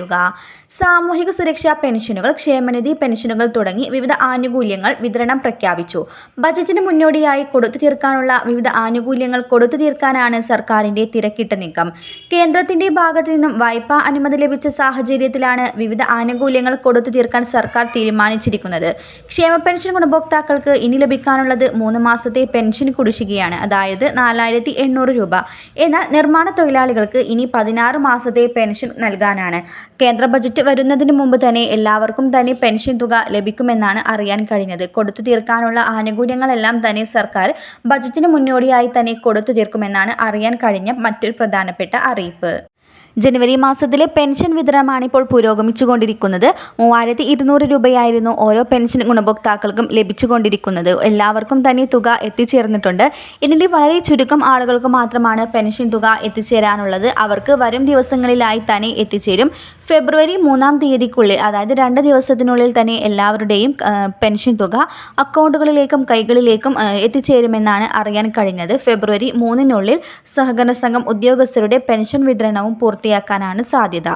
യുക സാമൂഹിക സുരക്ഷാ പെൻഷനുകൾ, ക്ഷേമനിധി പെൻഷനുകൾ തുടങ്ങി വിവിധ ആനുകൂല്യങ്ങൾ വിതരണം പ്രഖ്യാപിച്ചു. ബജറ്റിന് മുന്നോടിയായി കൊടുത്തു തീർക്കാനുള്ള വിവിധ ആനുകൂല്യങ്ങൾ കൊടുത്തു തീർക്കാനാണ് സർക്കാരിന്റെ തിരക്കിട്ട നീക്കം. കേന്ദ്രത്തിന്റെ ഭാഗത്തു നിന്നും വായ്പാ അനുമതി ലഭിച്ച സാഹചര്യത്തിലാണ് വിവിധ ആനുകൂല്യങ്ങൾ കൊടുത്തു തീർക്കാൻ സർക്കാർ തീരുമാനിച്ചിരിക്കുന്നത്. ക്ഷേമ പെൻഷൻ ഗുണഭോക്താക്കൾക്ക് ഇനി ലഭിക്കാനുള്ളത് 3 മാസത്തെ പെൻഷൻ കുടിശ്ശികയാണ്, അതായത് 4800 രൂപ. എന്നാൽ നിർമ്മാണ തൊഴിലാളികൾക്ക് ഇനി 16 മാസത്തെ പെൻഷൻ നൽകാനാണ്. കേന്ദ്ര ബജറ്റ് വരുന്നതിന് മുമ്പ് തന്നെ എല്ലാവർക്കും തന്നെ പെൻഷൻ തുക ലഭിക്കുമെന്നാണ് അറിയാൻ കഴിഞ്ഞത്. കൊടുത്തു തീർക്കാനുള്ള ആനുകൂല്യങ്ങളെല്ലാം തന്നെ സർക്കാർ ബജറ്റിന് മുന്നോടിയായി തന്നെ കൊടുത്തു തീർക്കുമെന്നാണ് അറിയാൻ കഴിഞ്ഞ മറ്റൊരു പ്രധാനപ്പെട്ട അറിയിപ്പ്. ജനുവരി മാസത്തിലെ പെൻഷൻ വിതരണമാണ് ഇപ്പോൾ പുരോഗമിച്ചുകൊണ്ടിരിക്കുന്നത്. 3200 രൂപയായിരുന്നു ഓരോ പെൻഷൻ ഗുണഭോക്താക്കൾക്കും ലഭിച്ചുകൊണ്ടിരിക്കുന്നത്. എല്ലാവർക്കും തന്നെ തുക എത്തിച്ചേർന്നിട്ടുണ്ട്. ഇതിൻ്റെ വളരെ ചുരുക്കം ആളുകൾക്ക് മാത്രമാണ് പെൻഷൻ തുക എത്തിച്ചേരാനുള്ളത്. അവർക്ക് വരും ദിവസങ്ങളിലായി തന്നെ എത്തിച്ചേരും. ഫെബ്രുവരി 3-ാം തീയതിക്കുള്ളിൽ, അതായത് 2 ദിവസത്തിനുള്ളിൽ തന്നെ എല്ലാവരുടെയും പെൻഷൻ തുക അക്കൗണ്ടുകളിലേക്കും കൈകളിലേക്കും എത്തിച്ചേരുമെന്നാണ് അറിയാൻ കഴിഞ്ഞത്. ഫെബ്രുവരി 3-നുള്ളിൽ സഹകരണ സംഘം ഉദ്യോഗസ്ഥരുടെ പെൻഷൻ വിതരണവും പൂർത്തിയാക്കാനാണ് സാധ്യത.